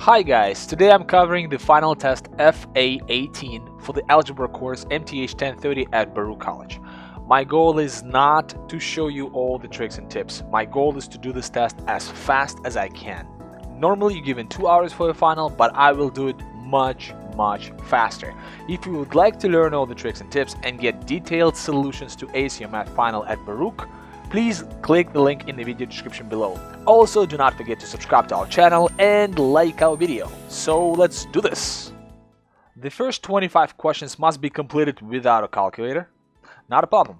Hi guys, today I'm covering the final test FA18 for the algebra course MTH 1030 at Baruch College. My goal is not to show you all the tricks and tips. My goal is to do this test as fast as I can. Normally you're given 2 hours for the final, but I will do it much faster. If you would like to learn all the tricks and tips and get detailed solutions to ace your math final at Baruch, please click the link in the video description below. Also, do not forget to subscribe to our channel and like our video. So let's do this. The first 25 questions must be completed without a calculator. Not a problem.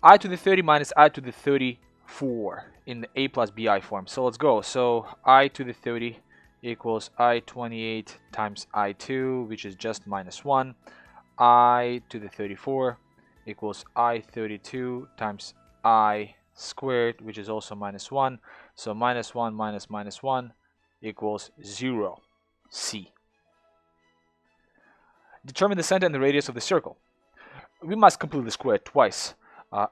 I to the 30 minus I to the 34 in the a plus bi form. So let's go. So I to the 30 equals I28 times I2, which is just minus 1. I to the 34 equals I32 times I squared, which is also minus 1. So minus 1 minus minus 1 equals 0. C. Determine the center and the radius of the circle. We must complete the square twice.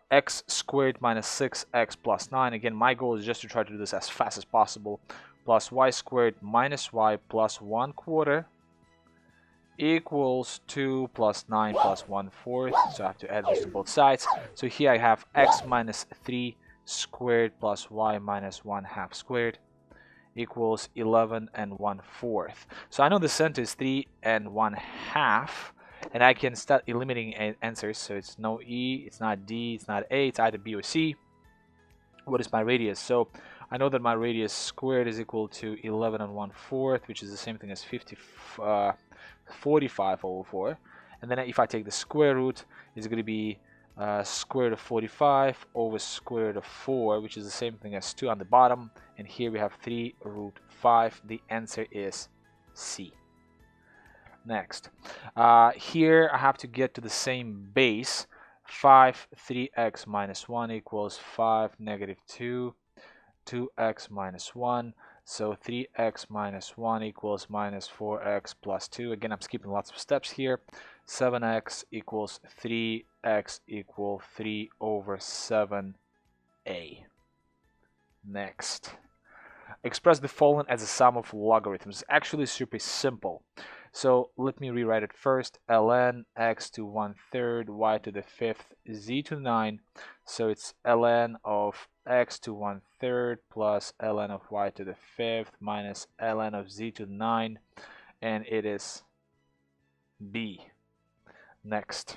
X squared minus 6x plus 9. Again, my goal is just to try to do this as fast as possible. Plus y squared minus y plus 1/4 equals 2 plus 9 plus 1/4. So I have to add this to both sides. So here I have x minus 3 squared plus y minus 1/2 squared equals 11 and 1/4. So I know the center is 3 and 1/2, and I can start eliminating answers. So it's no E, it's not D, it's not A, it's either B or C. What is my radius? So I know that my radius squared is equal to 11 and 1/4, which is the same thing as 45 over 4. And then if I take the square root, it's going to be square root of 45 over square root of 4, which is the same thing as 2 on the bottom. And here we have 3 root 5. The answer is C. Next. Here I have to get to the same base. 5, 3x minus 1 equals 5, negative 2, 2x minus 1. So 3x minus 1 equals minus 4x plus 2. Again, I'm skipping lots of steps here. 7x equals 3x equal 3 over 7a. Next. Express the following as a sum of logarithms. Actually super simple. So let me rewrite it first. ln x to 1/3, y to the 5th, z to 9. So it's ln of x to 1/3 plus ln of y to the 5th minus ln of z to 9. And it is B. Next.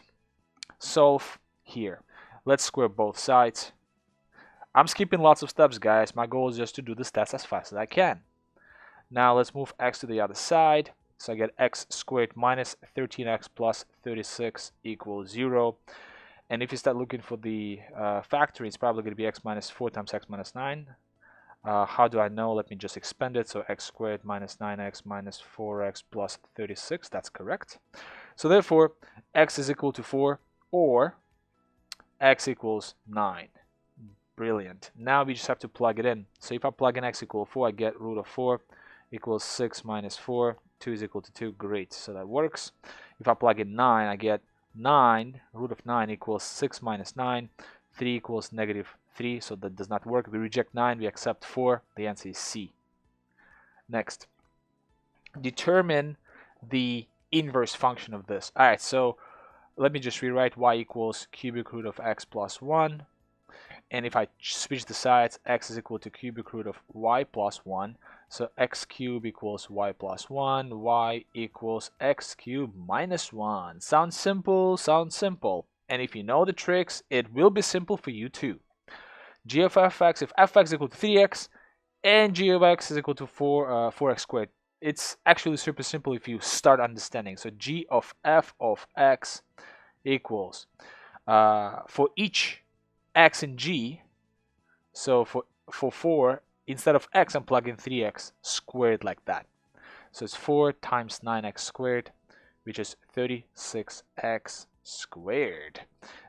Solve here. Let's square both sides. I'm skipping lots of steps, guys. My goal is just to do this test as fast as I can. Now let's move x to the other side. So I get x squared minus 13x plus 36 equals 0. And if you start looking for the factor, it's probably going to be x minus 4 times x minus 9. How do I know? Let me just expand it. So x squared minus 9x minus 4x plus 36. That's correct. So therefore, x is equal to 4 or x equals 9. Brilliant. Now we just have to plug it in. So if I plug in x equal 4, I get root of 4 equals 6 minus 4. 2 is equal to 2. Great. So that works. If I plug in 9, I get 9. Root of 9 equals 6 minus 9. 3 equals negative 3. So that does not work. We reject 9. We accept 4. The answer is C. Next. Determine the inverse function of this. All right. So let me just rewrite y equals cubic root of x plus 1. And if I switch the sides, x is equal to cubic root of y plus 1. So x cubed equals y plus 1. Y equals x cubed minus 1. Sounds simple, sounds simple. And if you know the tricks, it will be simple for you too. G of fx, if fx is equal to 3x, and g of x is equal to 4x squared. It's actually super simple if you start understanding. So g of f of x equals, for each x and g, so for 4, instead of x, I'm plugging 3x squared like that. So it's 4 times 9x squared, which is 36x squared.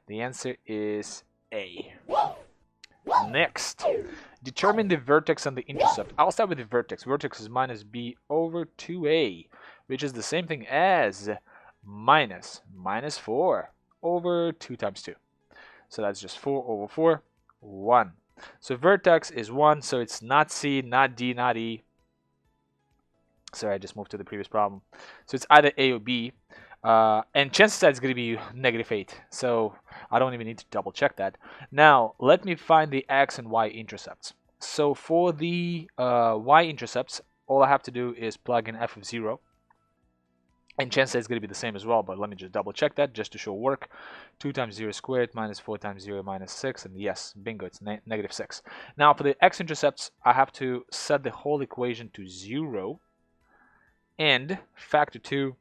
The answer is A. Next, determine the vertex and the intercept. I'll start with the vertex. Vertex is minus b over 2a, which is the same thing as minus 4 over 2 times 2. So that's just 4 over 4, 1. So vertex is 1, so it's not C, not D, not E. Sorry, I just moved to the previous problem. So it's either A or B. And chances are it's going to be -8. So I don't even need to double check that. Now, let me find the X and Y intercepts. So for the Y intercepts, all I have to do is plug in f of 0. And chances are it's going to be the same as well, but let me just double check that just to show work. 2 times 0 squared minus 4 times 0 minus 6. And yes, bingo, it's -6. Now for the X-intercepts, I have to set the whole equation to 0. And factor 2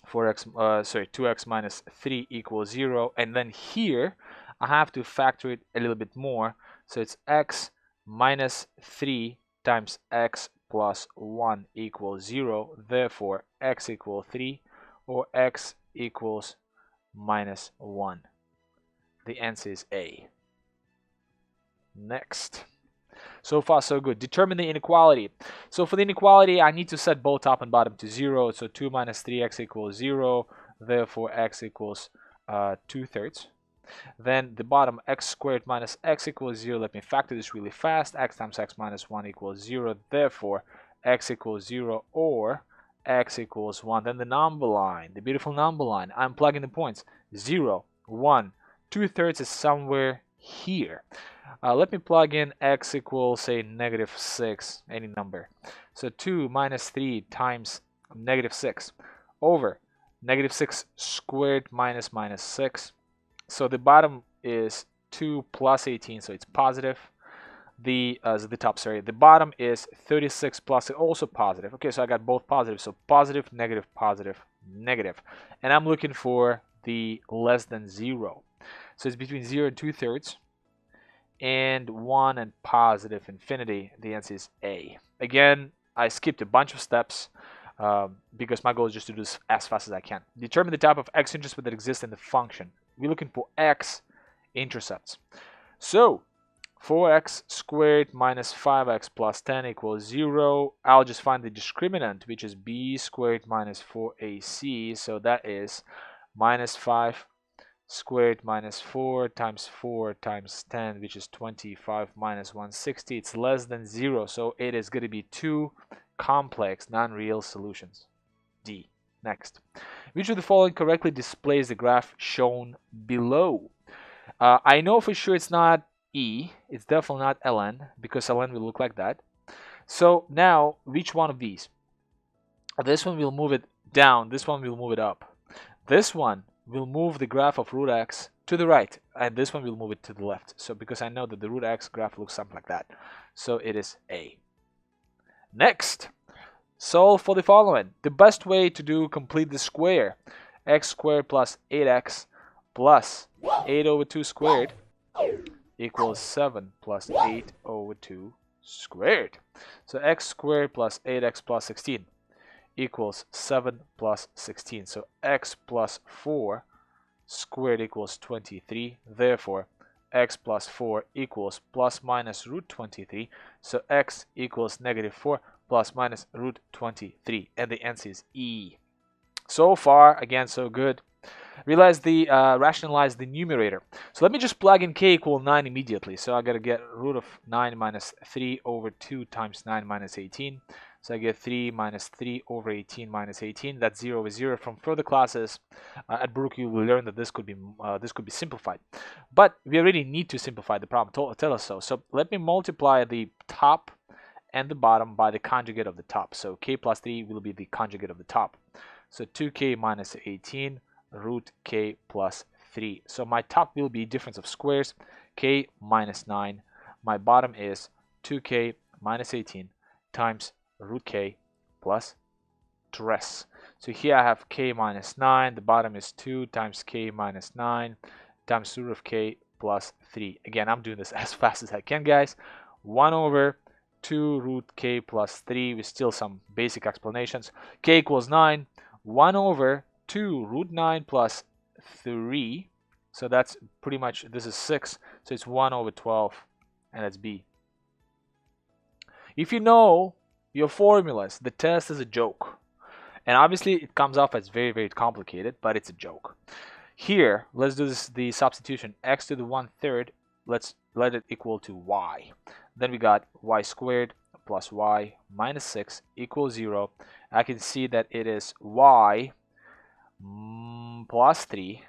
for 2x minus 3 equals 0. And then here I have to factor it a little bit more. So it's x minus 3 times x plus 1 equals 0. Therefore, x equals 3 or x equals minus 1. The answer is A. Next. So far, so good. Determine the inequality. So for the inequality, I need to set both top and bottom to 0. So 2 minus 3x equals 0. Therefore, x equals 2/3. Then the bottom, x squared minus x equals 0. Let me factor this really fast. X times x minus 1 equals 0. Therefore, x equals 0 or x equals 1. Then the number line, the beautiful number line. I'm plugging the points. 0, 1, 2/3 is somewhere here. Let me plug in x equals, say, -6, any number. So 2 minus 3 times -6 over -6 squared minus 6. So the bottom is 2 plus 18, so it's positive. The bottom is 36 plus, also positive. Okay, so I got both positive. So positive, negative, positive, negative. And I'm looking for the less than 0. So it's between 0 and 2/3. And 1 and positive infinity. The answer is A. Again, I skipped a bunch of steps because my goal is just to do this as fast as I can. Determine the type of x-intercept that exists in the function. We're looking for x-intercepts. So 4x squared minus 5x plus 10 equals 0. I'll just find the discriminant, which is b squared minus 4ac. So that is minus 5 squared minus 4 times 10, which is 25 minus 160. It's less than 0, so it is going to be 2 complex non-real solutions. D. Next. Which of the following correctly displays the graph shown below? I know for sure it's not E. It's definitely not ln, because ln will look like that. So now, which one of these? This one will move it down. This one will move it up. This one will move the graph of root x to the right, and this one will move it to the left. So because I know that the root x graph looks something like that, so it is A. Next, solve for the following. The best way to complete the square, x squared plus 8x plus 8 over 2 squared equals 7 plus 8 over 2 squared. So x squared plus 8x plus 16 equals 7 plus 16. So x plus 4 squared equals 23. Therefore, x plus 4 equals plus minus root 23. So x equals -4 plus minus root 23. And the answer is E. So far, again, so good. Rationalize the numerator. So let me just plug in k equal 9 immediately. So I got to get root of 9 minus 3 over 2 times 9 minus 18. So I get 3 minus 3 over 18 minus 18. That's 0 over 0. From further classes at Baruch, you will learn that this could be simplified. But we already need to simplify the problem. Tell us so. So let me multiply the top and the bottom by the conjugate of the top. So k plus 3 will be the conjugate of the top. So 2k minus 18 root k plus 3. So my top will be difference of squares, k minus 9. My bottom is 2k minus 18 times root k plus 3. So here I have k minus 9. The bottom is 2 times k minus 9 times root of k plus 3. Again, I'm doing this as fast as I can, guys. 1 over 2 root k plus 3 with still some basic explanations. K equals 9. 1 over 2 root 9 plus 3. So that's pretty much, this is 6. So it's 1 over 12. And that's B. If you know your formulas, the test is a joke. And obviously it comes off as very, very complicated, but it's a joke. Here, let's do the substitution. X to the 1/3, let's let it equal to y. Then we got y squared plus y minus 6 equals 0. I can see that it is y plus 3,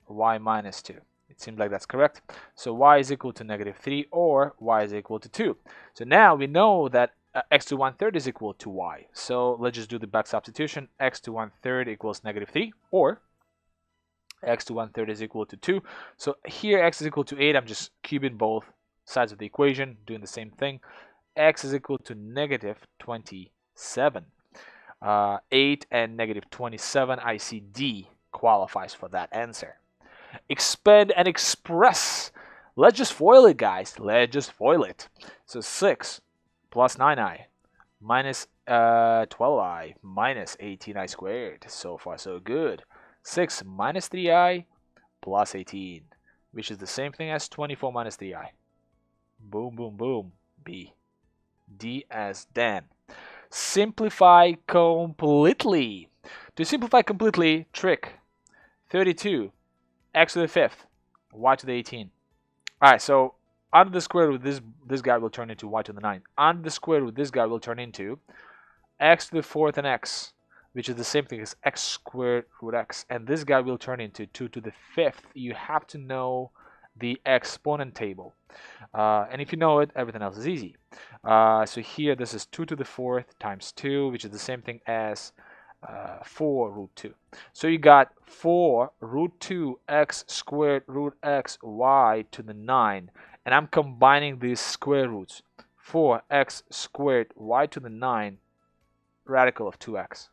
y minus 2. It seems like that's correct. So y is equal to negative 3 or y is equal to 2. So now we know that x to 1/3 is equal to y. So let's just do the back substitution. X to 1/3 equals negative 3 or x to 1/3 is equal to 2. So here x is equal to 8. I'm just cubing both sides of the equation, doing the same thing. X is equal to negative 27. 8 and negative 27. I see D qualifies for that answer. Expand and express. Let's just FOIL it, guys. Let's just FOIL it. So 6 plus 9i minus 12i minus 18i squared. So far, so good. 6 minus 3i plus 18, which is the same thing as 24 minus 3i. Boom, boom, boom. B. D as Dan. Simplify completely. To simplify completely, trick. 32, x to the 5th, y to the 18. Alright, so under the square root, this guy will turn into y to the 9. Under the square root, this guy will turn into x to the 4th and x, which is the same thing as x squared root x. And this guy will turn into 2 to the 5th. You have to know the exponent table. And if you know it, everything else is easy. So here, this is 2 to the 4th times 2, which is the same thing as 4 root 2. So you got 4 root 2 x squared root x y to the 9. And I'm combining these square roots. 4x squared y to the 9 radical of 2x.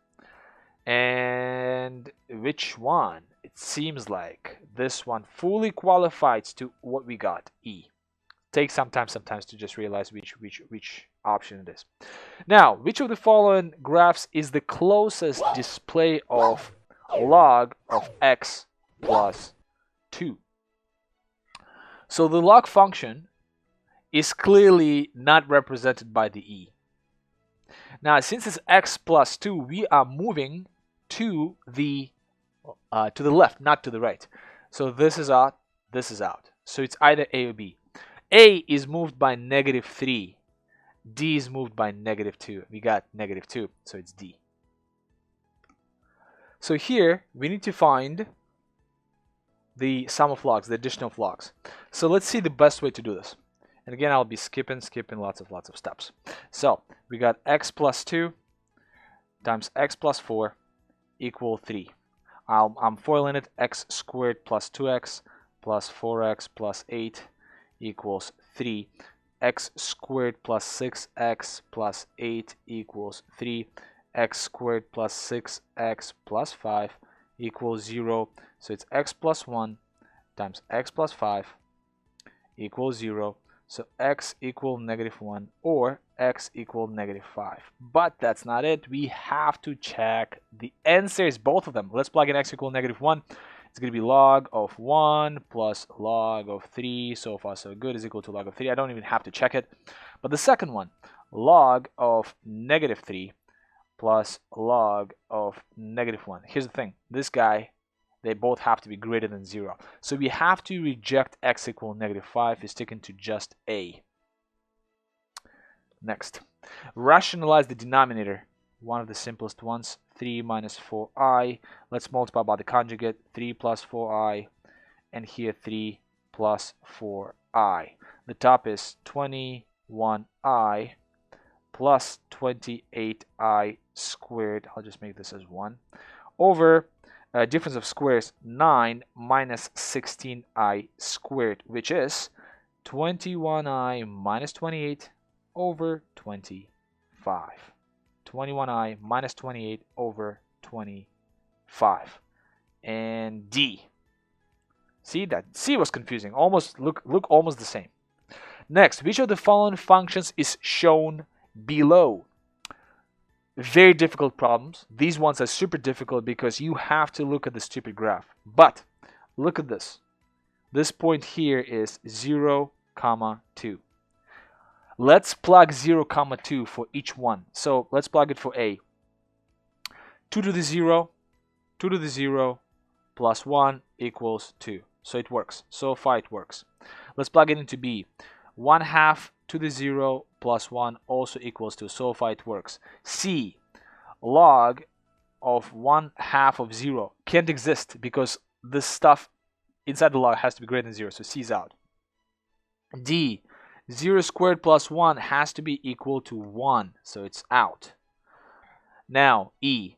And which one? It seems like this one fully qualifies to what we got, E. Takes sometimes to just realize which option it is. Now, which of the following graphs is the closest display of log of x plus 2? So the log function is clearly not represented by the E. Now, since it's x plus 2, we are moving to the left, not to the right. So this is out, this is out. So it's either A or B. A is moved by negative 3. D is moved by negative 2. We got negative 2, so it's D. So here, we need to find the sum of logs, the addition of logs. So let's see the best way to do this. And again, I'll be skipping lots of steps. So we got x plus 2 times x plus 4 equal 3. I'm foiling it. X squared plus 2x plus 4x plus 8 equals 3. X squared plus 6x plus 8 equals 3. X squared plus 6x plus 5 equals 0. So it's x plus 1 times x plus 5 equals 0. So x equal negative 1 or x equal negative 5. But that's not it. We have to check the answers, both of them. Let's plug in x equal negative 1. It's going to be log of 1 plus log of 3. So far, so good, is equal to log of 3. I don't even have to check it. But the second one, log of negative 3 plus log of negative 1. Here's the thing. This guy, they both have to be greater than 0. So we have to reject x equal negative 5. Is taken to just A. Next. Rationalize the denominator. One of the simplest ones. 3 minus 4i. Let's multiply by the conjugate. 3 plus 4i. And here 3 plus 4i. The top is 21i plus 28i squared. I'll just make this as 1. Over difference of squares, 9 minus 16i squared, which is 21i minus 28 over 25. 21i minus 28 over 25. And D. See that C was confusing. Almost look almost the same. Next, which of the following functions is shown below? Very difficult problems. These ones are super difficult because you have to look at the stupid graph. But look at this. This point here is 0, 2. Let's plug 0, 2 for each one. So let's plug it for A. 2 to the 0, 2 to the 0 plus 1 equals 2. So it works. So far it works. Let's plug it into B. 1/2 to the 0 plus 1 also equals to, so far it works. C, log of 1/2 of 0 can't exist because this stuff inside the log has to be greater than 0, so C is out. D, 0 squared plus 1 has to be equal to 1, so it's out. Now E,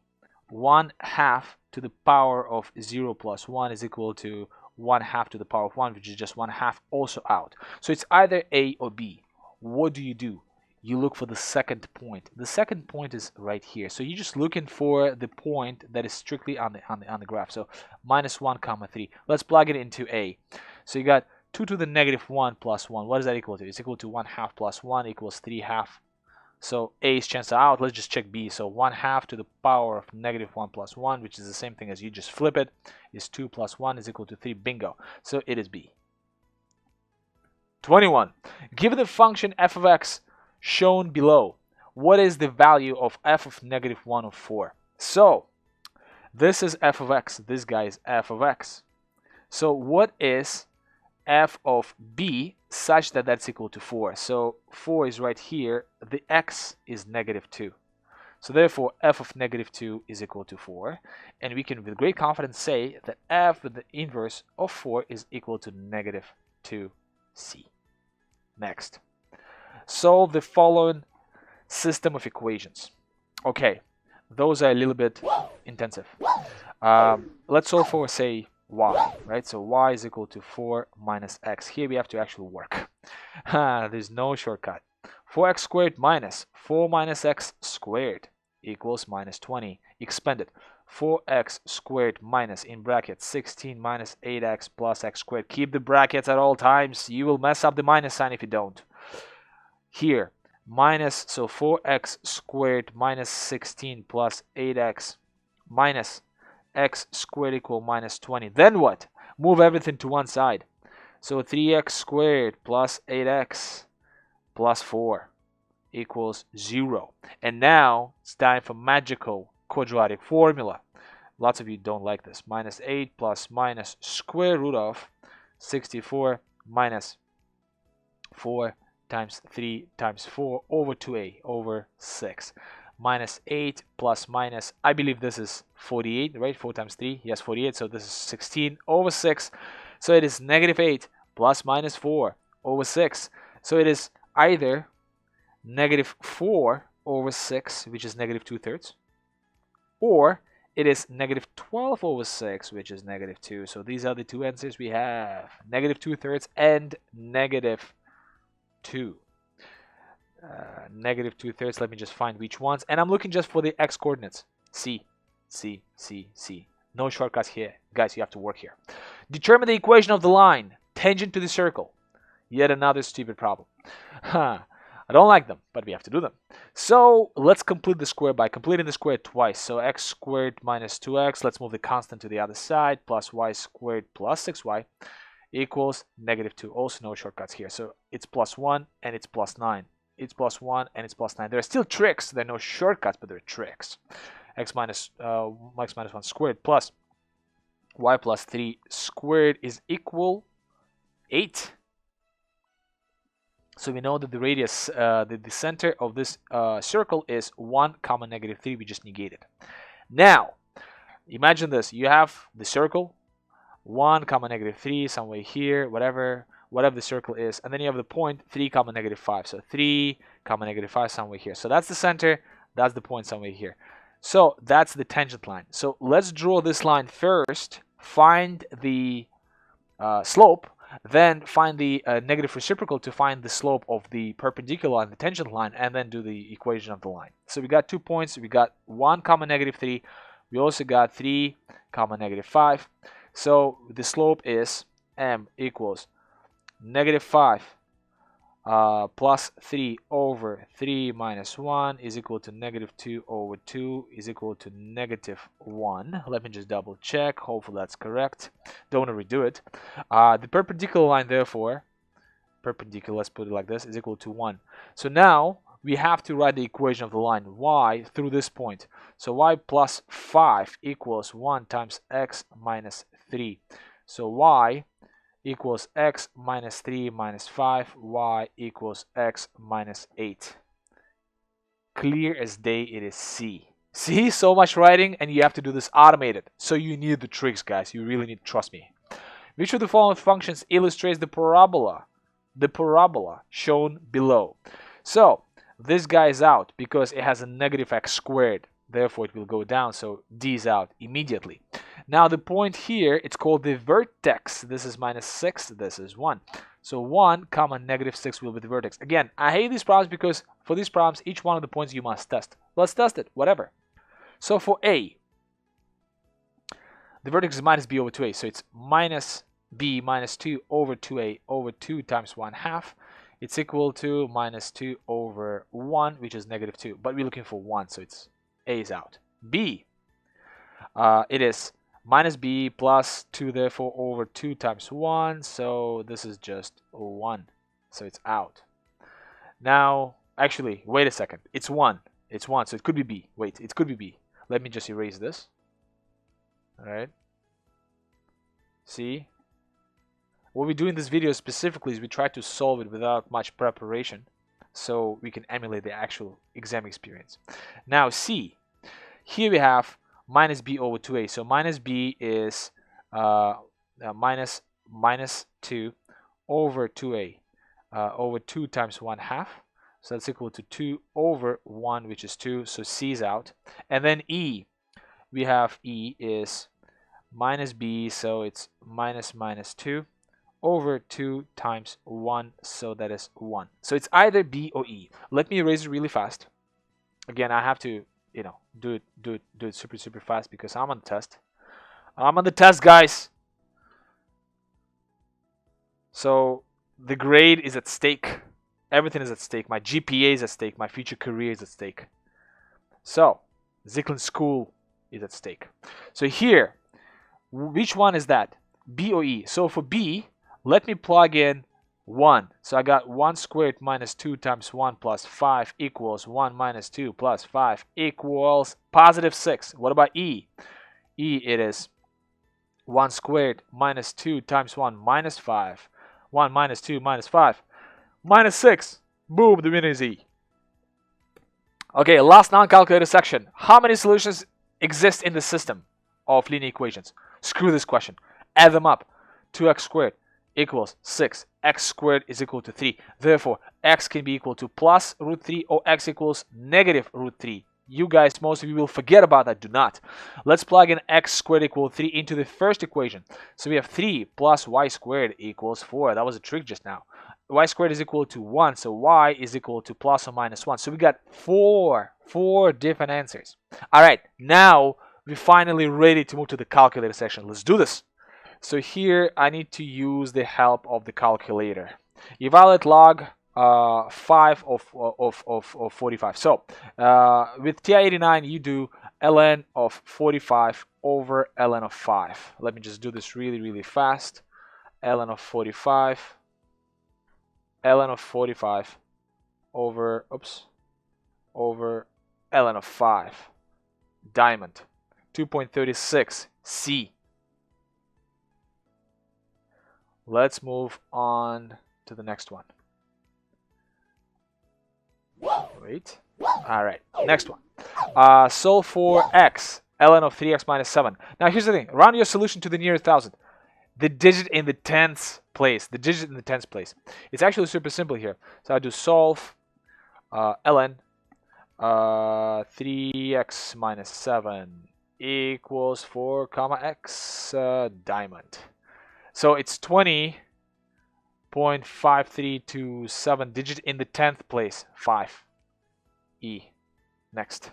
1/2 to the power of 0 plus 1 is equal to 1/2 to the power of 1, which is just 1/2, also out. So it's either A or B. What do? You look for the second point. The second point is right here. So you're just looking for the point that is strictly on the graph. So -1, 3. Let's plug it into A. So you got 2 to the -1 plus 1. What is that equal to? It's equal to 1/2 plus 1 equals 3/2. So A is chance out. Let's just check B. So 1/2 to the power of -1 plus 1, which is the same thing as you just flip it, is 2 plus 1 is equal to 3. Bingo. So it is B. 21. Given the function f of x shown below, what is the value of f of -1 of 4? So this is f of x. This guy is f of x. So what is f of b such that that's equal to 4? So 4 is right here. The x is -2. So therefore f of -2 is equal to 4. And we can with great confidence say that f with the inverse of 4 is equal to -2c. Next. Solve the following system of equations. Okay, those are a little bit intensive. Let's solve for, say, y, right? So y is equal to 4 minus x. Here we have to actually work. There's no shortcut. 4x squared minus 4 minus x squared equals -20. Expanded. 4x squared minus, in brackets, 16 minus 8x plus x squared. Keep the brackets at all times. You will mess up the minus sign if you don't. Here, minus, so 4x squared minus 16 plus 8x minus x squared equal -20. Then what? Move everything to one side. So 3x squared plus 8x plus 4 equals 0. And now it's time for magical quadratic formula. Lots of you don't like this. -8 plus minus square root of 64 minus 4 times 3 times 4 over 2a over 6. -8 plus minus, I believe this is 48, right? 4 times 3, yes, 48. So this is 16 over 6. So it is -8 plus minus 4 over 6. So it is either -4 over 6, which is -2/3, or it is -12 over 6, which is -2. So these are the two answers we have: -2/3 and -2. -2/3. Let me just find which ones. And I'm looking just for the x coordinates. C, C, C, C. No shortcuts here. Guys, you have to work here. Determine the equation of the line tangent to the circle. Yet another stupid problem. I don't like them, but we have to do them. So let's complete the square by completing the square twice. So x squared minus 2x. Let's move the constant to the other side. Plus y squared plus 6y equals -2. Also no shortcuts here. So it's +1 and it's +9. It's +1 and it's +9. There are still tricks. There are no shortcuts, but there are tricks. X minus 1 squared plus y plus 3 squared is equal 8. So we know that the radius, the center of this circle is 1, -3. We just negate it. Now, imagine this. You have the circle, 1, -3, somewhere here, whatever the circle is. And then you have the point 3, -5. So 3, -5 somewhere here. So that's the center. That's the point somewhere here. So that's the tangent line. So let's draw this line first. Find the slope. Then find the negative reciprocal to find the slope of the perpendicular line, the tangent line, and then do the equation of the line. So we got 2 points. We got 1, -3. We also got 3, -5. So the slope is m equals -5 plus 3 over 3 minus 1 is equal to -2 over 2 is equal to -1. Let me just double check. Hopefully that's correct. Don't want to redo it. The perpendicular line, therefore, perpendicular, let's put it like this, is equal to 1. So now we have to write the equation of the line y through this point. So y plus 5 equals 1 times x minus 3. So y equals x minus 3 minus 5, y equals x minus 8. Clear as day, it is C. See, so much writing, and you have to do this automated. So you need the tricks, guys. You really need to trust me. Which of the following functions illustrates the parabola? The parabola shown below. So this guy is out because it has a negative x squared. Therefore, it will go down. So D is out immediately. Now the point here, it's called the vertex. This is minus 6. This is 1. So 1 comma negative 6 will be the vertex. Again, I hate these problems because for these problems, each one of the points you must test. Let's test it, whatever. So for A, the vertex is minus B over 2A. So it's minus B minus 2 over 2A over 2 times 1/2. It's equal to minus 2 over 1, which is negative 2. But we're looking for 1, so it's A is out. B, it is minus B plus 2, therefore, over 2 times 1. So this is just 1. So it's out. Now, actually, wait a second. It's 1. It's 1, so it could be B. Wait, it could be B. Let me just erase this. All right. See? What we do in this video specifically is we try to solve it without much preparation so we can emulate the actual exam experience. Now, C. Here we have minus B over 2A. So minus B is minus 2 over 2A over 2 times 1/2. So that's equal to 2 over 1, which is 2. So C is out. And then E. We have E is minus B. So it's minus 2 over 2 times 1. So that is 1. So it's either B or E. Let me erase it really fast. Again, I have to, do it super fast because I'm on the test. I'm on the test, guys. So the grade is at stake. Everything is at stake. My GPA is at stake. My future career is at stake. So Zicklin School is at stake. So here, which one is that? B or E? So for B, let me plug in 1. So I got 1 squared minus 2 times 1 plus 5 equals 1 minus 2 plus 5 equals positive 6. What about E? E, it is 1 squared minus 2 times 1 minus 5. 1 minus 2 minus 5 minus 6. Boom, the winner is E. Okay, last non-calculated section. How many solutions exist in the system of linear equations? Screw this question. Add them up. 2x squared equals 6. X squared is equal to 3. Therefore, x can be equal to plus root 3 or x equals negative root 3. You guys, most of you will forget about that. Do not. Let's plug in x squared equal 3 into the first equation. So we have 3 plus y squared equals 4. That was a trick just now. Y squared is equal to 1. So y is equal to plus or minus 1. So we got four different answers. All right. Now we're finally ready to move to the calculator section. Let's do this. So here I need to use the help of the calculator. Evaluate log 5 of 45. So with TI-89 you do ln of 45 over ln of 5. Let me just do this really fast. ln of 45 over ln of 5. Diamond. 2.36 C. Let's move on to the next one. Wait. All right. Next one. Solve for x. ln of 3x minus 7. Now here's the thing. Round your solution to the nearest thousand. The digit in the tenths place. The digit in the tenths place. It's actually super simple here. So I do solve ln 3x minus 7 equals 4 comma x diamond. So it's 20.5327, digit in the 10th place, 5. E. Next.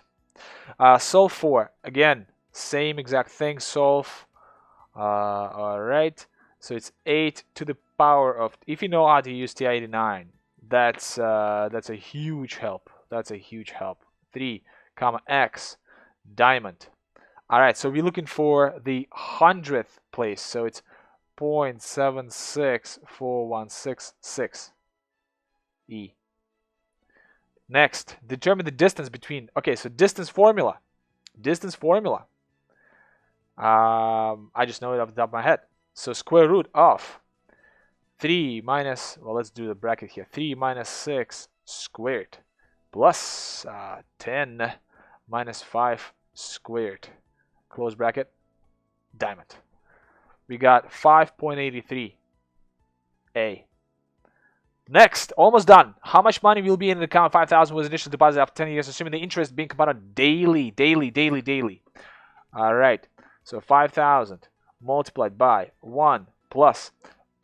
Solve for, again, same exact thing, solve. Alright, so it's 8 to the power of, if you know how to use TI-89, that's a huge help. That's a huge help. 3 comma x diamond. Alright, so we're looking for the 100th place, so it's 0.764166 E. Next, determine the distance between. Okay, so distance formula. I just know it off the top of my head. So square root of 3 minus, well, let's do the bracket here. 3 minus 6 squared plus 10 minus 5 squared. Close bracket. Diamond. We got 5.83 A. Next, almost done. How much money will be in the account? 5,000 was initial deposit after 10 years, assuming the interest being compounded daily. All right. So 5,000 multiplied by 1 plus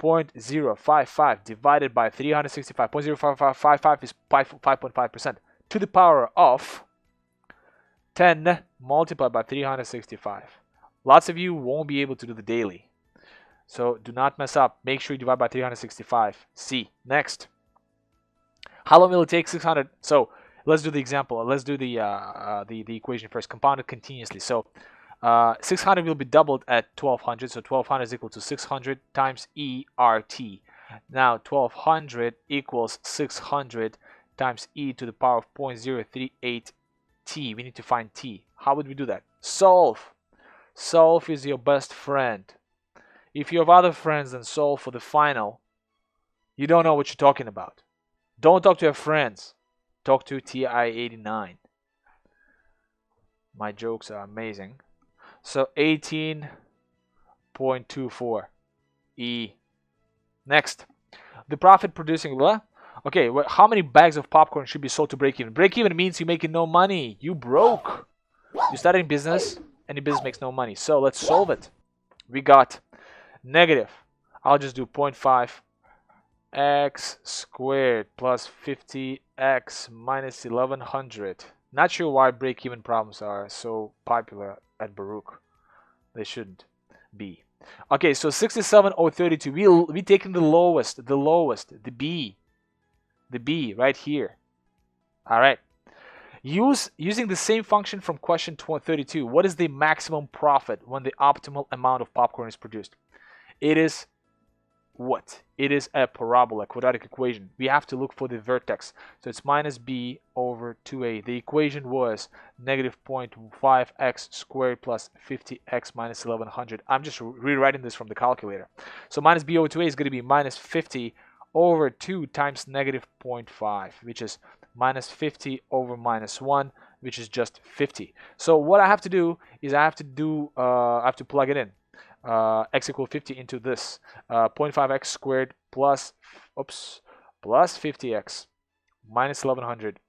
0.055 divided by 365. 0.055 is 5.5% to the power of 10 multiplied by 365. Lots of you won't be able to do the daily. So do not mess up. Make sure you divide by 365. C. Next. How long will it take? 600. So let's do the example. Let's do the equation first. Compounded continuously. So 600 will be doubled at 1200. So 1200 is equal to 600 times ERT. Now 1200 equals 600 times e to the power of 0.038 t. We need to find t. How would we do that? Solve. Solve is your best friend. If you have other friends than solve for the final, you don't know what you're talking about. Don't talk to your friends. Talk to TI-89. My jokes are amazing. So 18.24 E. Next. The profit producing, blah. Okay, well, how many bags of popcorn should be sold to break even? Break even means you're making no money. You broke. You started business, and your business makes no money. So let's solve it. We got negative. I'll just do 0.5 x squared plus 50x minus 1100. Not sure why break-even problems are so popular at Baruch. They shouldn't be. Okay, so 67,032. We taking the lowest, the B right here. All right. Using the same function from question 32. What is the maximum profit when the optimal amount of popcorn is produced? It is what? It is a parabola, quadratic equation. We have to look for the vertex. So it's minus b over 2a. The equation was negative 0.5x squared plus 50x minus 1100. I'm just rewriting this from the calculator. So minus b over 2a is going to be minus 50 over 2 times negative 0.5, which is minus 50 over minus 1, which is just 50. So what I have to do is I have to plug it in. X equal 50 into this 0.5x squared plus 50x minus 1100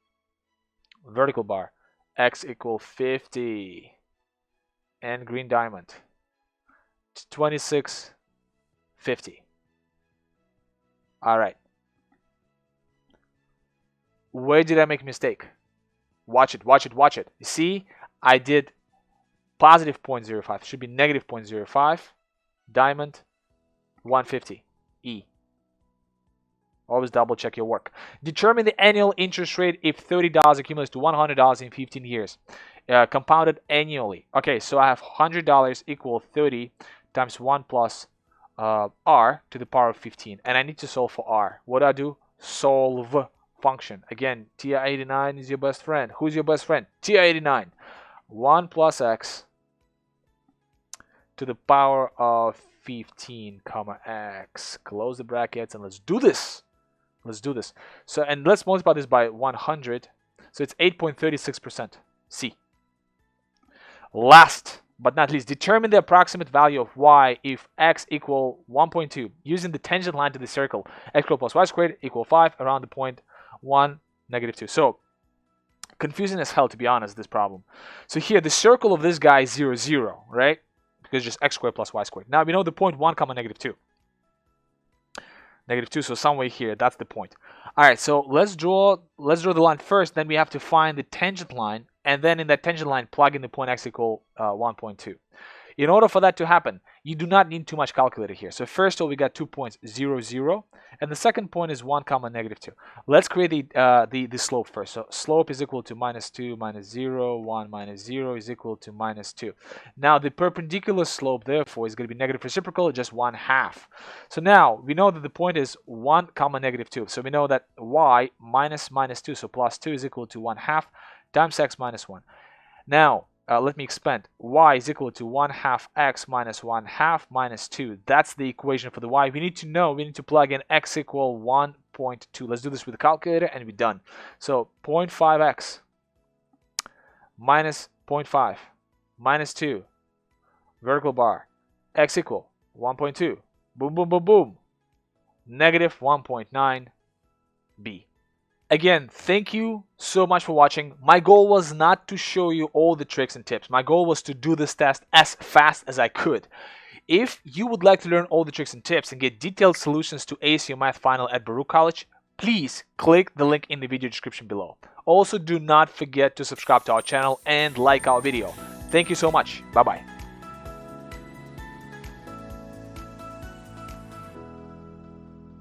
vertical bar x equal 50 and green diamond 2650. All right, where did I make a mistake? Watch it. You see, I did positive 0.05. Should be negative 0.05. Diamond 150 E. Always double check your work. Determine the annual interest rate if $30 accumulates to $100 in 15 years. Compounded annually. Okay, so I have $100 equal 30 times 1 plus r to the power of 15. And I need to solve for r. What do I do? Solve function. Again, TI-89 is your best friend. Who's your best friend? TI-89. 1 plus x to the power of 15 comma x. Close the brackets and let's do this. So, and let's multiply this by 100. So it's 8.36%. C. Last but not least, determine the approximate value of y if x equal 1.2 using the tangent line to the circle. X squared plus y squared equal 5 around the point 1, negative 2. So confusing as hell, to be honest, this problem. So here the circle of this guy is 0, 0, right? Because just x squared plus y squared. Now we know the point 1 comma negative 2. Negative 2, so somewhere here, that's the point. All right, so let's draw the line first. Then we have to find the tangent line, and then in that tangent line, plug in the point x equal 1.2. In order for that to happen, you do not need too much calculator here. So first of all, we got 2 points, 0, 0, and the second point is 1 comma negative 2. Let's create the slope first. So slope is equal to minus 2 minus 0, 1 minus 0 is equal to minus 2. Now the perpendicular slope, therefore, is going to be negative reciprocal, just 1/2. So now we know that the point is 1 comma negative 2. So we know that y minus minus 2, so plus 2 is equal to 1/2 times x minus 1. Now let me expand. Y is equal to 1/2 x minus 1/2 minus 2. That's the equation for the y. We need to know, we need to plug in x equal 1.2. Let's do this with the calculator and we're done. So 0.5x minus 0.5 minus 2, vertical bar, x equal 1.2. Boom, boom, boom, boom. Negative 1.9 b. Again, thank you so much for watching. My goal was not to show you all the tricks and tips. My goal was to do this test as fast as I could. If you would like to learn all the tricks and tips and get detailed solutions to ace your math final at Baruch College, please click the link in the video description below. Also, do not forget to subscribe to our channel and like our video. Thank you so much. Bye-bye.